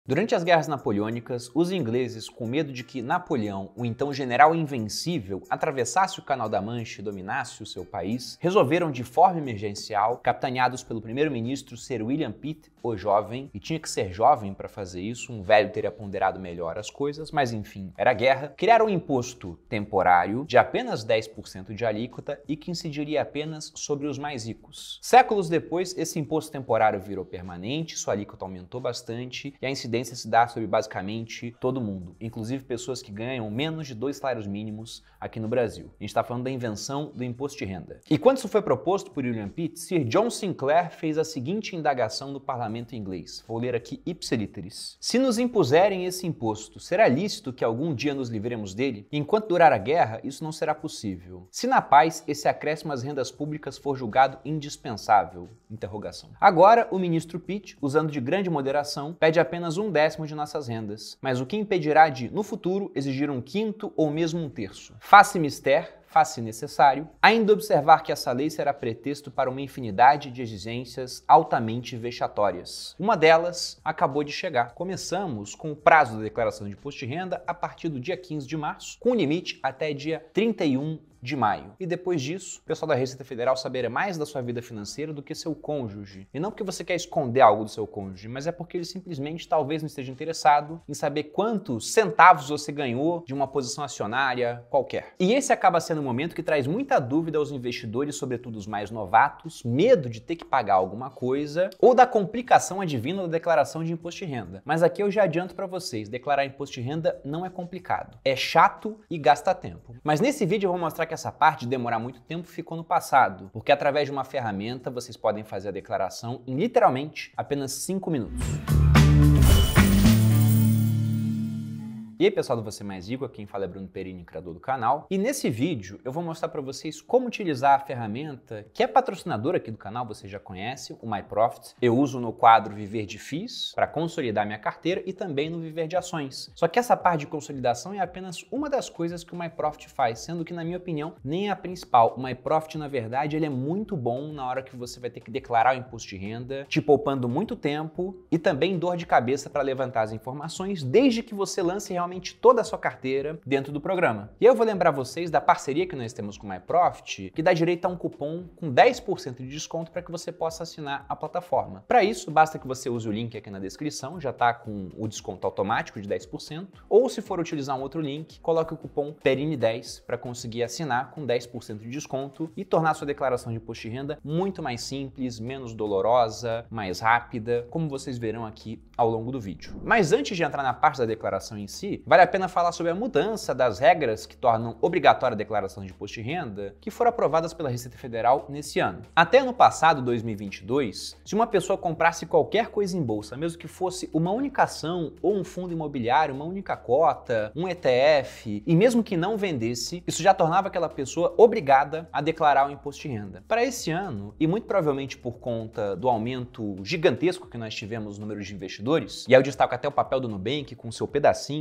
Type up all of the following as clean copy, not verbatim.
Durante as guerras napoleônicas, os ingleses, com medo de que Napoleão, o então general invencível, atravessasse o Canal da Mancha e dominasse o seu país, resolveram de forma emergencial, capitaneados pelo primeiro-ministro Sir William Pitt, o jovem, e tinha que ser jovem para fazer isso, um velho teria ponderado melhor as coisas, mas enfim, era guerra, criaram um imposto temporário de apenas 10% de alíquota e que incidiria apenas sobre os mais ricos. Séculos depois, esse imposto temporário virou permanente, sua alíquota aumentou bastante e a incidência se dá sobre basicamente todo mundo, inclusive pessoas que ganham menos de 2 salários mínimos aqui no Brasil. A gente está falando da invenção do imposto de renda. E quando isso foi proposto por William Pitt, Sir John Sinclair fez a seguinte indagação no parlamento inglês. Vou ler aqui ipsiliteris. Se nos impuserem esse imposto, será lícito que algum dia nos livremos dele? Enquanto durar a guerra, isso não será possível. Se na paz esse acréscimo às rendas públicas for julgado indispensável? Interrogação. Agora, o ministro Pitt, usando de grande moderação, pede apenas 1/10 de nossas rendas, mas o que impedirá de, no futuro, exigir 1/5 ou mesmo 1/3? Faça mister, faz-se necessário, ainda observar que essa lei será pretexto para uma infinidade de exigências altamente vexatórias. Uma delas acabou de chegar. Começamos com o prazo da declaração de imposto de renda a partir do dia 15 de março, com limite até dia 31 de maio. E depois disso, o pessoal da Receita Federal saberá mais da sua vida financeira do que seu cônjuge. E não porque você quer esconder algo do seu cônjuge, mas é porque ele simplesmente talvez não esteja interessado em saber quantos centavos você ganhou de uma posição acionária qualquer. E esse acaba sendo um momento que traz muita dúvida aos investidores, sobretudo os mais novatos, medo de ter que pagar alguma coisa ou da complicação advinda da declaração de imposto de renda. Mas aqui eu já adianto para vocês, declarar imposto de renda não é complicado. É chato e gasta tempo. Mas nesse vídeo eu vou mostrar que essa parte de demorar muito tempo ficou no passado, porque através de uma ferramenta vocês podem fazer a declaração em literalmente apenas 5 minutos. E aí pessoal do Você Mais Rico, aqui quem fala é Bruno Perini, criador do canal. E nesse vídeo eu vou mostrar para vocês como utilizar a ferramenta que é patrocinadora aqui do canal, você já conhece, o MyProfit. Eu uso no quadro Viver de FIIs para consolidar minha carteira e também no Viver de Ações. Só que essa parte de consolidação é apenas uma das coisas que o MyProfit faz, sendo que na minha opinião nem é a principal. O MyProfit na verdade ele é muito bom na hora que você vai ter que declarar o imposto de renda, te poupando muito tempo e também dor de cabeça para levantar as informações, desde que você lance realmente toda a sua carteira dentro do programa. E eu vou lembrar vocês da parceria que nós temos com o MyProfit, que dá direito a um cupom com 10% de desconto para que você possa assinar a plataforma. Para isso, basta que você use o link aqui na descrição, já está com o desconto automático de 10%, ou se for utilizar um outro link, coloque o cupom PERINI10 para conseguir assinar com 10% de desconto e tornar sua declaração de imposto de renda muito mais simples, menos dolorosa, mais rápida, como vocês verão aqui ao longo do vídeo. Mas antes de entrar na parte da declaração em si, vale a pena falar sobre a mudança das regras que tornam obrigatória a declaração de imposto de renda, que foram aprovadas pela Receita Federal nesse ano. Até ano passado, 2022, se uma pessoa comprasse qualquer coisa em bolsa, mesmo que fosse uma única ação ou um fundo imobiliário, uma única cota, um ETF, e mesmo que não vendesse, isso já tornava aquela pessoa obrigada a declarar o imposto de renda. Para esse ano, e muito provavelmente por conta do aumento gigantesco que nós tivemos no número de investidores, e aí eu destaco até o papel do Nubank com seu pedacinho,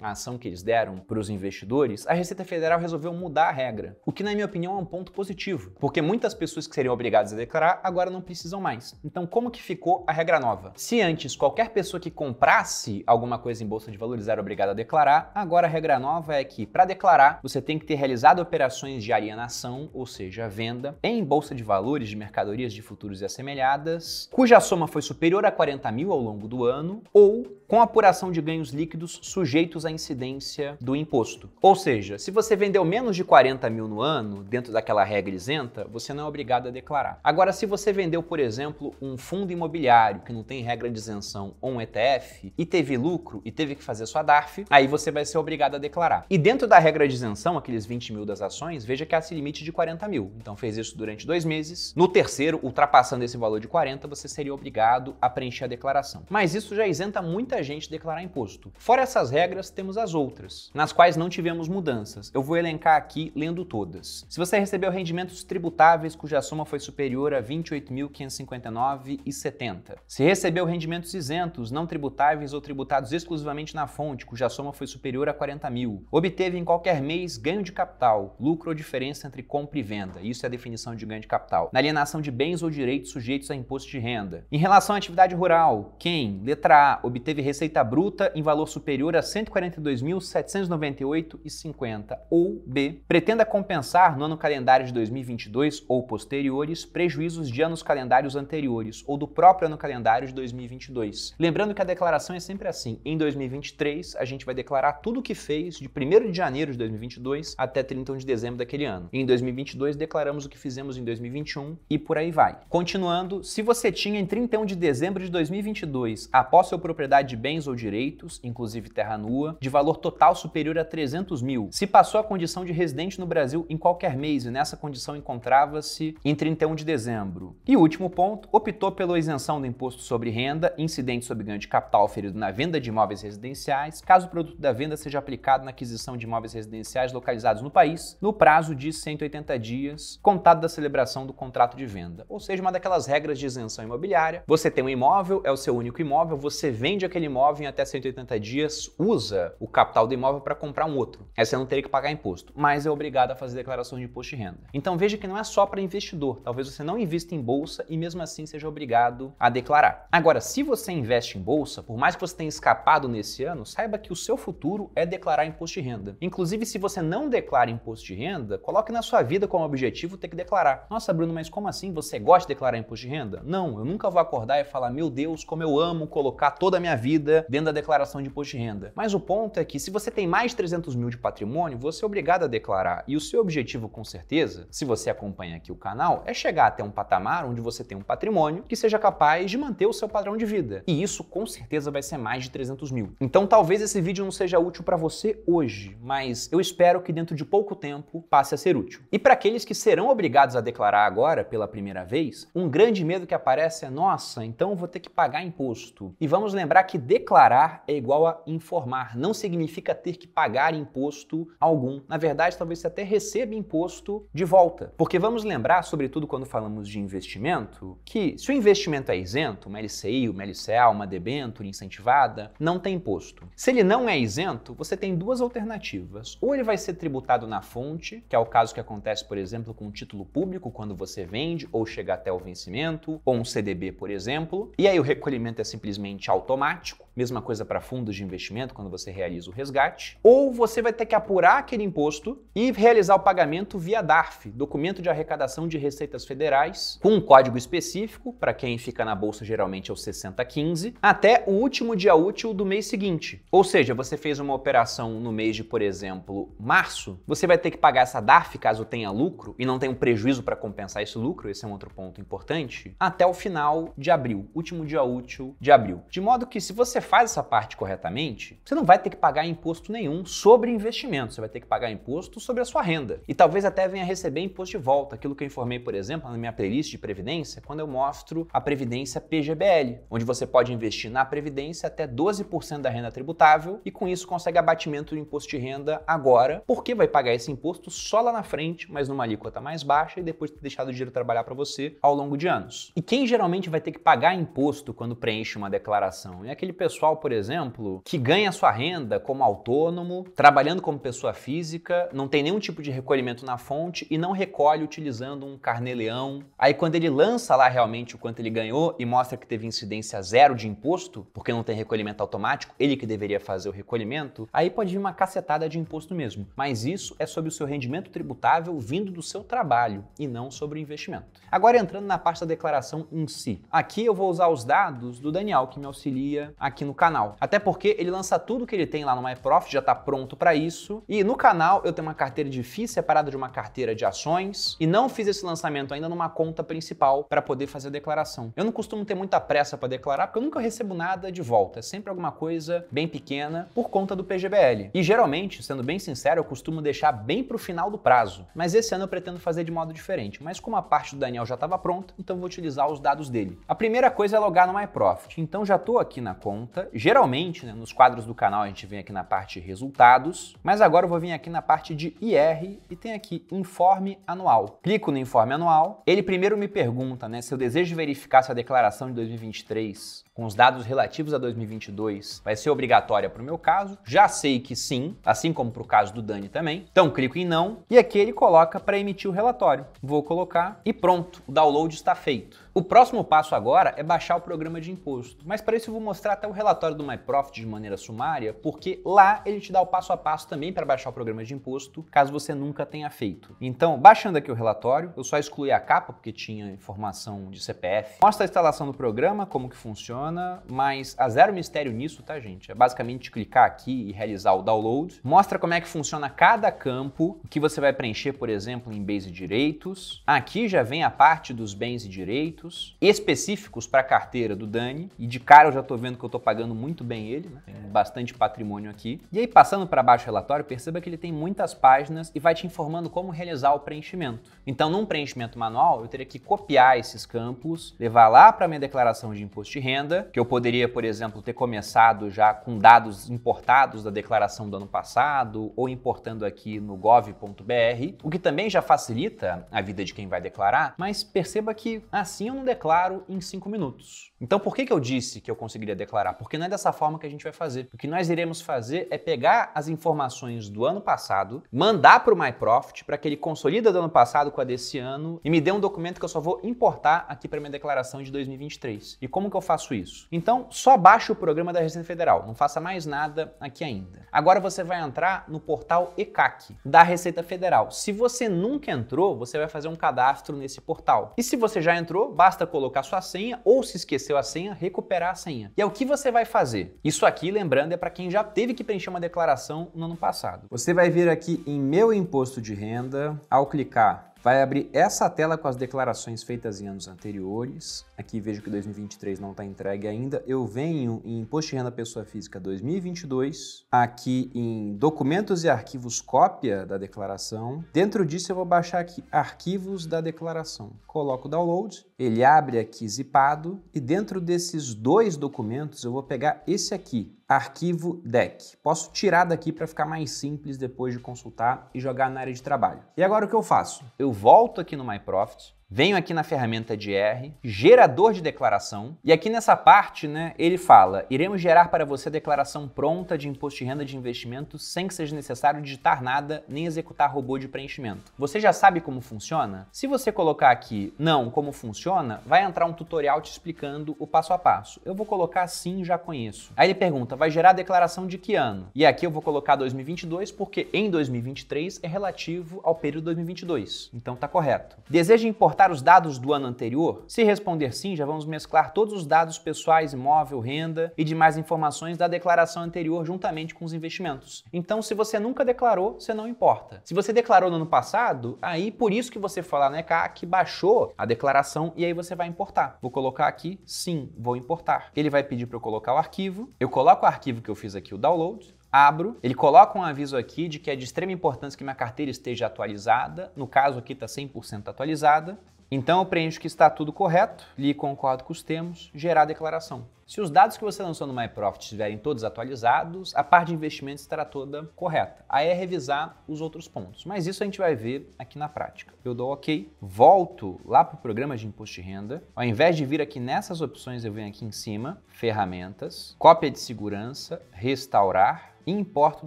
a ação que eles deram para os investidores, a Receita Federal resolveu mudar a regra, o que na minha opinião é um ponto positivo, porque muitas pessoas que seriam obrigadas a declarar agora não precisam mais. Então como que ficou a regra nova? Se antes qualquer pessoa que comprasse alguma coisa em bolsa de valores era obrigada a declarar, agora a regra nova é que para declarar você tem que ter realizado operações de alienação, ou seja, venda, em bolsa de valores de mercadorias de futuros e assemelhadas, cuja soma foi superior a 40 mil ao longo do ano, ou com apuração de ganhos líquidos sujeitos à incidência do imposto. Ou seja, se você vendeu menos de 40 mil no ano, dentro daquela regra isenta, você não é obrigado a declarar. Agora, se você vendeu, por exemplo, um fundo imobiliário que não tem regra de isenção ou um ETF e teve lucro e teve que fazer sua DARF, aí você vai ser obrigado a declarar. E dentro da regra de isenção, aqueles 20 mil das ações, veja que há esse limite de 40 mil. Então fez isso durante 2 meses. No terceiro, ultrapassando esse valor de 40, você seria obrigado a preencher a declaração. Mas isso já isenta muita gente de declarar imposto. Fora essas regras, regras, temos as outras, nas quais não tivemos mudanças. Eu vou elencar aqui lendo todas. Se você recebeu rendimentos tributáveis cuja soma foi superior a R$ 28.559,70. Se recebeu rendimentos isentos, não tributáveis ou tributados exclusivamente na fonte, cuja soma foi superior a R$ 40.000. Obteve em qualquer mês ganho de capital, lucro ou diferença entre compra e venda. Isso é a definição de ganho de capital. Na alienação de bens ou direitos sujeitos a imposto de renda. Em relação à atividade rural, quem, letra A, obteve receita bruta em valor superior a R$ 142.798,50 ou B, pretenda compensar no ano calendário de 2022 ou posteriores prejuízos de anos calendários anteriores ou do próprio ano calendário de 2022. Lembrando que a declaração é sempre assim. Em 2023, a gente vai declarar tudo o que fez de 1º de janeiro de 2022 até 31 de dezembro daquele ano. Em 2022, declaramos o que fizemos em 2021 e por aí vai. Continuando, se você tinha em 31 de dezembro de 2022 a posse ou propriedade de bens ou direitos, inclusive terra nua, de valor total superior a 300 mil, se passou a condição de residente no Brasil em qualquer mês e nessa condição encontrava-se em 31 de dezembro. E o último ponto, optou pela isenção do imposto sobre renda incidente sobre ganho de capital oferido na venda de imóveis residenciais, caso o produto da venda seja aplicado na aquisição de imóveis residenciais localizados no país, no prazo de 180 dias, contado da celebração do contrato de venda. Ou seja, uma daquelas regras de isenção imobiliária. Você tem um imóvel, é o seu único imóvel, você vende aquele imóvel em até 180 dias, usa o capital do imóvel para comprar um outro. Aí você não teria que pagar imposto, mas é obrigado a fazer declaração de imposto de renda. Então veja que não é só para investidor. Talvez você não invista em bolsa e mesmo assim seja obrigado a declarar. Agora, se você investe em bolsa, por mais que você tenha escapado nesse ano, saiba que o seu futuro é declarar imposto de renda. Inclusive, se você não declara imposto de renda, coloque na sua vida como objetivo ter que declarar. Nossa, Bruno, mas como assim? Você gosta de declarar imposto de renda? Não, eu nunca vou acordar e falar, meu Deus, como eu amo colocar toda a minha vida dentro da declaração de imposto de renda. Mas o ponto é que se você tem mais de 300 mil de patrimônio, você é obrigado a declarar. E o seu objetivo, com certeza, se você acompanha aqui o canal, é chegar até um patamar onde você tem um patrimônio que seja capaz de manter o seu padrão de vida. E isso, com certeza, vai ser mais de 300 mil. Então, talvez esse vídeo não seja útil para você hoje, mas eu espero que dentro de pouco tempo passe a ser útil. E para aqueles que serão obrigados a declarar agora, pela primeira vez, um grande medo que aparece é, nossa, então eu vou ter que pagar imposto. E vamos lembrar que declarar é igual a informar, não significa ter que pagar imposto algum. Na verdade, talvez você até receba imposto de volta. Porque vamos lembrar, sobretudo quando falamos de investimento, que se o investimento é isento, uma LCI, uma LCA, uma debênture incentivada, não tem imposto. Se ele não é isento, você tem duas alternativas. Ou ele vai ser tributado na fonte, que é o caso que acontece, por exemplo, com um título público, quando você vende ou chega até o vencimento, ou um CDB, por exemplo, e aí o recolhimento é simplesmente automático. Mesma coisa para fundos de investimento, quando você realiza o resgate. Ou você vai ter que apurar aquele imposto e realizar o pagamento via DARF, Documento de Arrecadação de Receitas Federais, com um código específico, para quem fica na bolsa geralmente é o 6015, até o último dia útil do mês seguinte. Ou seja, você fez uma operação no mês de, por exemplo, março, você vai ter que pagar essa DARF caso tenha lucro e não tenha um prejuízo para compensar esse lucro, esse é um outro ponto importante, até o final de abril, último dia útil de abril. De modo que se você faz essa parte corretamente, você não vai ter que pagar imposto nenhum sobre investimento, você vai ter que pagar imposto sobre a sua renda. E talvez até venha receber imposto de volta, aquilo que eu informei, por exemplo, na minha playlist de Previdência, quando eu mostro a Previdência PGBL, onde você pode investir na Previdência até 12% da renda tributável e com isso consegue abatimento do imposto de renda agora, porque vai pagar esse imposto só lá na frente, mas numa alíquota mais baixa e depois de ter deixado o dinheiro trabalhar para você ao longo de anos. E quem geralmente vai ter que pagar imposto quando preenche uma declaração? É aquele pessoal, por exemplo, que ganha sua renda como autônomo, trabalhando como pessoa física, não tem nenhum tipo de recolhimento na fonte e não recolhe utilizando um carnê-leão. Aí quando ele lança lá realmente o quanto ele ganhou e mostra que teve incidência zero de imposto, porque não tem recolhimento automático, ele que deveria fazer o recolhimento, aí pode vir uma cacetada de imposto mesmo. Mas isso é sobre o seu rendimento tributável vindo do seu trabalho e não sobre o investimento. Agora entrando na parte da declaração em si. Aqui eu vou usar os dados do Daniel, que me auxilia aqui no canal. Até porque ele lança tudo que ele tem lá no MyProfit, já está pronto para isso. E no canal eu tenho uma carteira de FIIs separada de uma carteira de ações e não fiz esse lançamento ainda numa conta principal para poder fazer a declaração. Eu não costumo ter muita pressa para declarar porque eu nunca recebo nada de volta. É sempre alguma coisa bem pequena por conta do PGBL. E geralmente, sendo bem sincero, eu costumo deixar bem para o final do prazo. Mas esse ano eu pretendo fazer de modo diferente. Mas como a parte do Daniel já estava pronta, então eu vou utilizar os dados dele. A primeira coisa é logar no MyProfit. Então já estou aqui na conta. conta. Geralmente, né, nos quadros do canal a gente vem aqui na parte de resultados, mas agora eu vou vir aqui na parte de IR e tem aqui informe anual. Clico no informe anual, ele primeiro me pergunta, né, se eu desejo verificar se a declaração de 2023 com os dados relativos a 2022 vai ser obrigatória para o meu caso. Já sei que sim, assim como para o caso do Dani também. Então clico em não e aqui ele coloca para emitir o relatório. Vou colocar e pronto, o download está feito. O próximo passo agora é baixar o programa de imposto, mas para isso eu vou mostrar até o relatório do MyProfit de maneira sumária, porque lá ele te dá o passo a passo também para baixar o programa de imposto, caso você nunca tenha feito. Então, baixando aqui o relatório, eu só excluí a capa porque tinha informação de CPF. Mostra a instalação do programa, como que funciona, mas há zero mistério nisso, tá, gente? É basicamente clicar aqui e realizar o download. Mostra como é que funciona cada campo, que você vai preencher, por exemplo, em bens e direitos. Aqui já vem a parte dos bens e direitos específicos para a carteira do Dani, e de cara eu já estou vendo que eu estou pagando muito bem ele, né? Tem bastante patrimônio aqui. E aí, passando para baixo o relatório, perceba que ele tem muitas páginas e vai te informando como realizar o preenchimento. Então, num preenchimento manual, eu teria que copiar esses campos, levar lá para minha declaração de imposto de renda, que eu poderia, por exemplo, ter começado já com dados importados da declaração do ano passado, ou importando aqui no gov.br, o que também já facilita a vida de quem vai declarar, mas perceba que assim eu não declaro em 5 minutos. Então por que eu disse que eu conseguiria declarar? Porque não é dessa forma que a gente vai fazer. O que nós iremos fazer é pegar as informações do ano passado, mandar para o MyProfit para que ele consolida do ano passado com a desse ano e me dê um documento que eu só vou importar aqui para minha declaração de 2023. E como que eu faço isso? Então só baixe o programa da Receita Federal, não faça mais nada aqui ainda. Agora você vai entrar no portal ECAC da Receita Federal. Se você nunca entrou, você vai fazer um cadastro nesse portal. E se você já entrou, basta colocar sua senha ou, se esqueceu a senha, recuperar a senha. E é o que você vai fazer. Isso aqui, lembrando, é para quem já teve que preencher uma declaração no ano passado. Você vai vir aqui em Meu Imposto de Renda, ao clicar, vai abrir essa tela com as declarações feitas em anos anteriores. Aqui vejo que 2023 não está entregue ainda. Eu venho em Imposto de Renda Pessoa Física 2022. Aqui em Documentos e Arquivos Cópia da declaração. Dentro disso eu vou baixar aqui Arquivos da Declaração. Coloco o Download. Ele abre aqui zipado. E dentro desses dois documentos eu vou pegar esse aqui. Arquivo DEC. Posso tirar daqui para ficar mais simples depois de consultar e jogar na área de trabalho. E agora o que eu faço? Eu volto aqui no MyProfit, venho aqui na ferramenta de R, gerador de declaração, e aqui nessa parte, né, ele fala: iremos gerar para você a declaração pronta de imposto de renda de investimento sem que seja necessário digitar nada nem executar robô de preenchimento. Você já sabe como funciona? Se você colocar aqui não como funciona, vai entrar um tutorial te explicando o passo a passo. Eu vou colocar sim, já conheço. Aí ele pergunta: vai gerar a declaração de que ano? E aqui eu vou colocar 2022 porque em 2023 é relativo ao período 2022. Então tá correto. Deseja importar os dados do ano anterior? Se responder sim, já vamos mesclar todos os dados pessoais, imóvel, renda e demais informações da declaração anterior juntamente com os investimentos. Então, se você nunca declarou, você não importa. Se você declarou no ano passado, aí por isso que você foi lá no ECAC, baixou a declaração e aí você vai importar. Vou colocar aqui, sim, vou importar. Ele vai pedir para eu colocar o arquivo. Eu coloco o arquivo que eu fiz aqui, o download. Abro, ele coloca um aviso aqui de que é de extrema importância que minha carteira esteja atualizada. No caso aqui está 100% atualizada. Então eu preencho que está tudo correto, li concordo com os termos, gerar a declaração. Se os dados que você lançou no MyProfit estiverem todos atualizados, a parte de investimentos estará toda correta. Aí é revisar os outros pontos. Mas isso a gente vai ver aqui na prática. Eu dou OK, volto lá para o programa de imposto de renda. Ao invés de vir aqui nessas opções, eu venho aqui em cima, ferramentas, cópia de segurança, restaurar, e importo o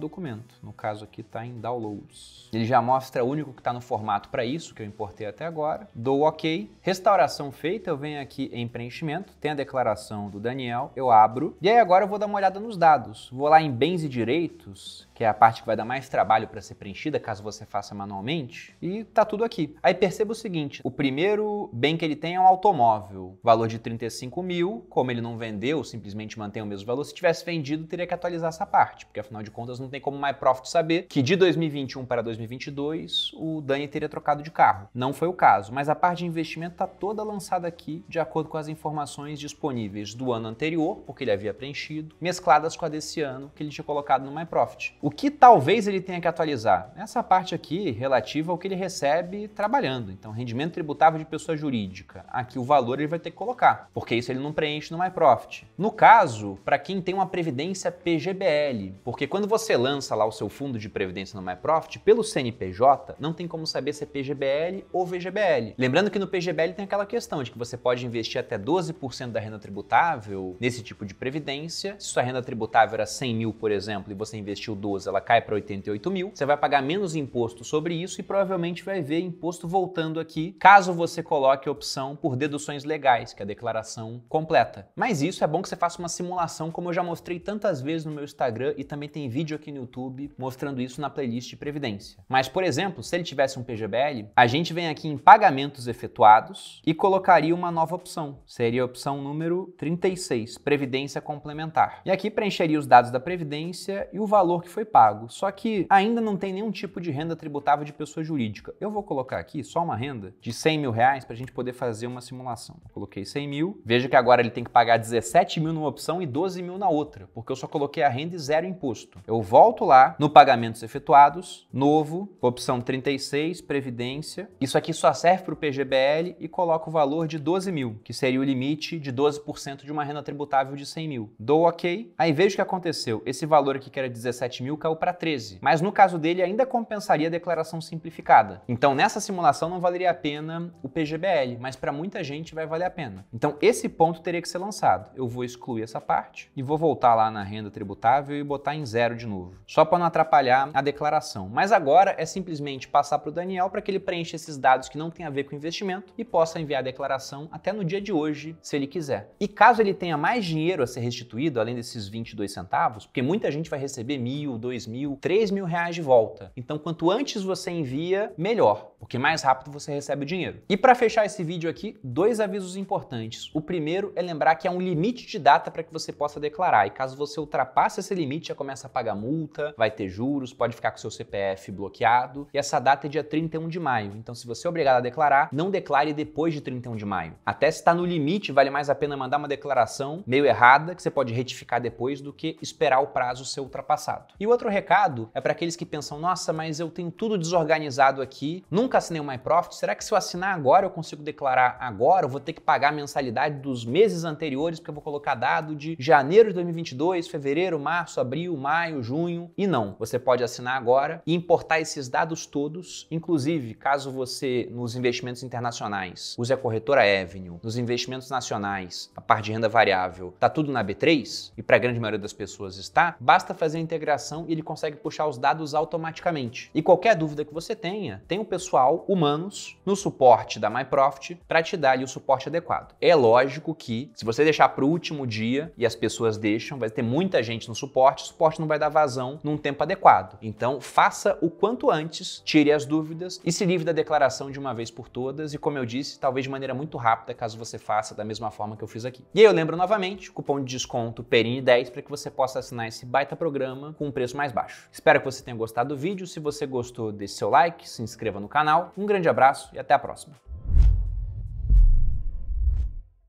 documento. No caso aqui está em Downloads. Ele já mostra o único que está no formato para isso, que eu importei até agora. Dou OK. Restauração feita, eu venho aqui em preenchimento, tem a declaração do Daniel, eu abro. E aí agora eu vou dar uma olhada nos dados. Vou lá em bens e direitos, que é a parte que vai dar mais trabalho para ser preenchida, caso você faça manualmente, e tá tudo aqui. Aí perceba o seguinte, o primeiro bem que ele tem é um automóvel, valor de 35 mil, como ele não vendeu, simplesmente mantém o mesmo valor, se tivesse vendido, teria que atualizar essa parte, porque afinal de contas não tem como o MyProfit saber que de 2021 para 2022 o Dani teria trocado de carro. Não foi o caso, mas a parte de investimento está toda lançada aqui de acordo com as informações disponíveis do ano anterior, porque ele havia preenchido, mescladas com a desse ano que ele tinha colocado no MyProfit. O que talvez ele tenha que atualizar? Essa parte aqui relativa ao que ele recebe trabalhando. Então, rendimento tributável de pessoa jurídica. Aqui o valor ele vai ter que colocar, porque isso ele não preenche no MyProfit. No caso, para quem tem uma previdência PGBL, porque quando você lança lá o seu fundo de previdência no MyProfit, pelo CNPJ, não tem como saber se é PGBL ou VGBL. Lembrando que no PGBL tem aquela questão de que você pode investir até 12% da renda tributável nesse tipo de previdência. Se sua renda tributável era 100 mil, por exemplo, e você investiu 12, ela cai para 88 mil, você vai pagar menos imposto sobre isso e provavelmente vai ver imposto voltando aqui, caso você coloque a opção por deduções legais, que é a declaração completa. Mas isso é bom que você faça uma simulação, como eu já mostrei tantas vezes no meu Instagram e também tem vídeo aqui no YouTube mostrando isso na playlist de previdência. Mas, por exemplo, se ele tivesse um PGBL, a gente vem aqui em pagamentos efetuados e colocaria uma nova opção. Seria a opção número 36, previdência complementar. E aqui preencheria os dados da previdência e o valor que foi pago. Só que ainda não tem nenhum tipo de renda tributável de pessoa jurídica. Eu vou colocar aqui só uma renda de 100 mil reais para a gente poder fazer uma simulação. Eu coloquei 100 mil. Veja que agora ele tem que pagar 17 mil numa opção e 12 mil na outra, porque eu só coloquei a renda e zero imposto. Eu volto lá no pagamentos efetuados, novo, opção 36, previdência. Isso aqui só serve para o PGBL e coloco o valor de 12 mil, que seria o limite de 12% de uma renda tributável de 100 mil. Dou OK. Aí vejo o que aconteceu. Esse valor aqui que era 17 mil caiu para 13. Mas no caso dele ainda compensaria a declaração simplificada. Então nessa simulação não valeria a pena o PGBL, mas para muita gente vai valer a pena. Então esse ponto teria que ser lançado. Eu vou excluir essa parte e vou voltar lá na renda tributável e botar em zero de novo, só para não atrapalhar a declaração. Mas agora é simplesmente passar para o Daniel para que ele preencha esses dados que não tem a ver com investimento e possa enviar a declaração até no dia de hoje, se ele quiser. E caso ele tenha mais dinheiro a ser restituído, além desses 22 centavos, porque muita gente vai receber 1.000, 2.000, 3.000 reais de volta. Então, quanto antes você envia, melhor, porque mais rápido você recebe o dinheiro. E para fechar esse vídeo aqui, dois avisos importantes. O primeiro é lembrar que há um limite de data para que você possa declarar. E caso você ultrapasse esse limite, já começa a pagar multa, vai ter juros, pode ficar com seu CPF bloqueado. E essa data é dia 31 de maio. Então, se você é obrigado a declarar, não declare depois de 31 de maio. Até se está no limite, vale mais a pena mandar uma declaração meio errada, que você pode retificar depois, do que esperar o prazo ser ultrapassado. E o outro recado é para aqueles que pensam, nossa, mas eu tenho tudo desorganizado aqui, nunca assinei o MyProfit, será que se eu assinar agora eu consigo declarar agora? Eu vou ter que pagar a mensalidade dos meses anteriores, porque eu vou colocar dado de janeiro de 2022, fevereiro, março, abril, maio, junho. E não, você pode assinar agora e importar esses dados todos, inclusive caso você, nos investimentos internacionais, use a corretora Avenue, nos investimentos nacionais, a parte de renda variável, tá tudo na B3, e para a grande maioria das pessoas está, basta fazer a integração e ele consegue puxar os dados automaticamente. E qualquer dúvida que você tenha, tem o pessoal humanos no suporte da MyProfit para te dar ali o suporte adequado. É lógico que se você deixar para o último dia e as pessoas deixam, vai ter muita gente no suporte, o suporte não vai dar vazão num tempo adequado. Então faça o quanto antes, tire as dúvidas e se livre da declaração de uma vez por todas e, como eu disse, talvez de maneira muito rápida, caso você faça da mesma forma que eu fiz aqui. E aí eu lembro novamente, cupom de desconto PERINI10 para que você possa assinar esse baita programa com um preço mais baixo. Espero que você tenha gostado do vídeo. Se você gostou, deixe seu like, se inscreva no canal. Um grande abraço e até a próxima.